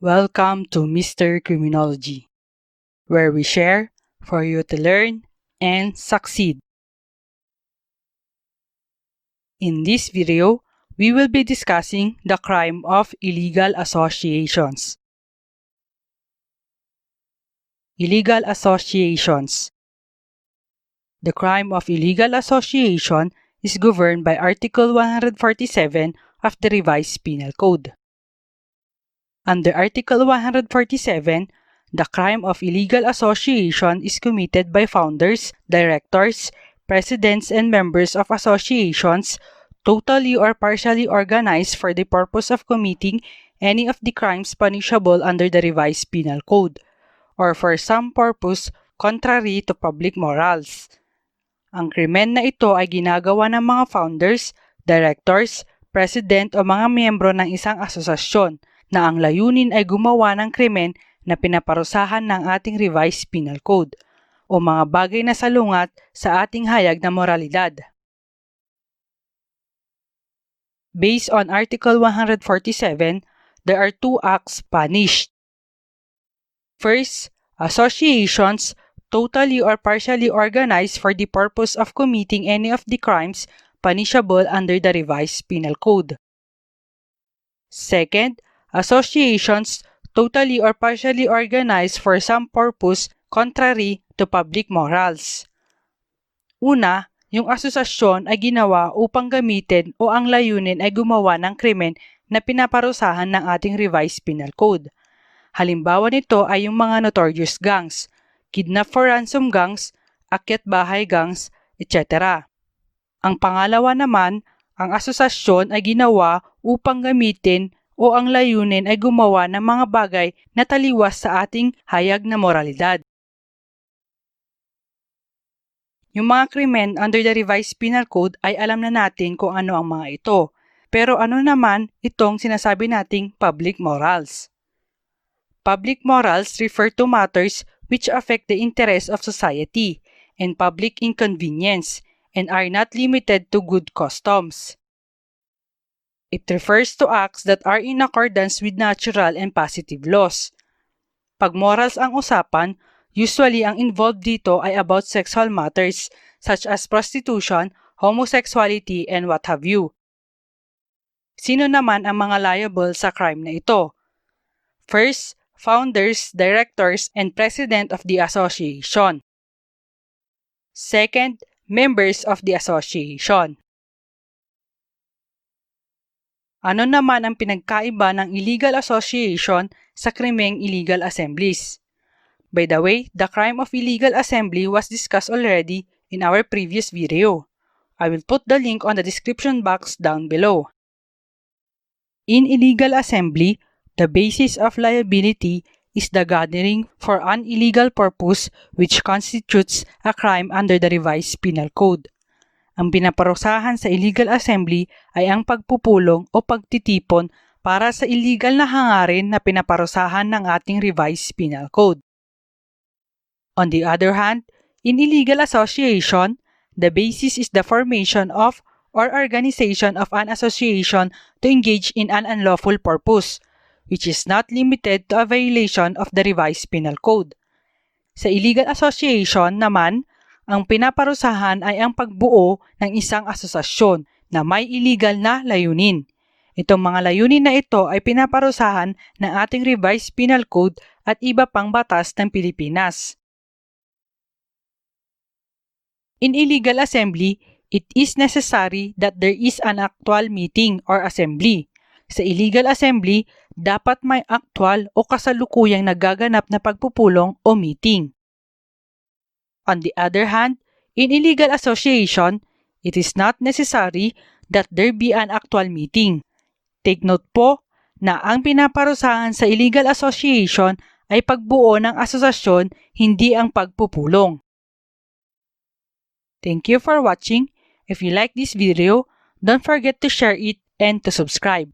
Welcome to Mr. Criminology, where we share for you to learn and succeed. In this video, we will be discussing the crime of illegal associations. Illegal associations. The crime of illegal association is governed by Article 147 of the Revised Penal Code. Under Article 147, the crime of illegal association is committed by founders, directors, presidents, and members of associations totally or partially organized for the purpose of committing any of the crimes punishable under the Revised Penal Code, or for some purpose contrary to public morals. Ang krimen na ito ay ginagawa ng mga founders, directors, president o mga miyembro ng isang asosasyon na ang layunin ay gumawa ng krimen na pinaparusahan ng ating Revised Penal Code o mga bagay na salungat sa ating hayag na moralidad. Based on Article 147, there are two acts punished. First, associations totally or partially organized for the purpose of committing any of the crimes punishable under the Revised Penal Code. Second, associations totally or partially organized for some purpose contrary to public morals. Una, yung asosasyon ay ginawa upang gamitin o ang layunin ay gumawa ng krimen na pinaparusahan ng ating Revised Penal Code. Halimbawa nito ay yung mga notorious gangs, kidnap for ransom gangs, akyat bahay gangs, etc. Ang pangalawa naman, ang asosasyon ay ginawa upang gamitin o ang layunin ay gumawa ng mga bagay na taliwas sa ating hayag na moralidad. Yung mga krimen under the Revised Penal Code ay alam na natin kung ano ang mga ito. Pero ano naman itong sinasabi nating public morals? Public morals refer to matters which affect the interests of society and public inconvenience and are not limited to good customs. It refers to acts that are in accordance with natural and positive laws. Pag morals ang usapan, usually ang involved dito ay about sexual matters such as prostitution, homosexuality, and what have you. Sino naman ang mga liable sa crime na ito? First, founders, directors, and president of the association. Second, members of the association. Ano naman ang pinagkaiba ng illegal association sa krimeng illegal assemblies? By the way, the crime of illegal assembly was discussed already in our previous video. I will put the link on the description box down below. In illegal assembly, the basis of liability is the gathering for an illegal purpose which constitutes a crime under the Revised Penal Code. Ang pinaparusahan sa illegal assembly ay ang pagpupulong o pagtitipon para sa illegal na hangarin na pinaparusahan ng ating Revised Penal Code. On the other hand, in illegal association, the basis is the formation of or organization of an association to engage in an unlawful purpose, which is not limited to a violation of the Revised Penal Code. Sa illegal association naman, ang pinaparusahan ay ang pagbuo ng isang asosasyon na may illegal na layunin. Itong mga layunin na ito ay pinaparusahan ng ating Revised Penal Code at iba pang batas ng Pilipinas. In illegal assembly, it is necessary that there is an actual meeting or assembly. Sa illegal assembly, dapat may aktwal o kasalukuyang nagaganap na pagpupulong o meeting. On the other hand, in illegal association, it is not necessary that there be an actual meeting. Take note po na ang pinaparusahan sa illegal association ay pagbuo ng asosasyon, hindi ang pagpupulong. Thank you for watching. If you like this video, don't forget to share it and to subscribe.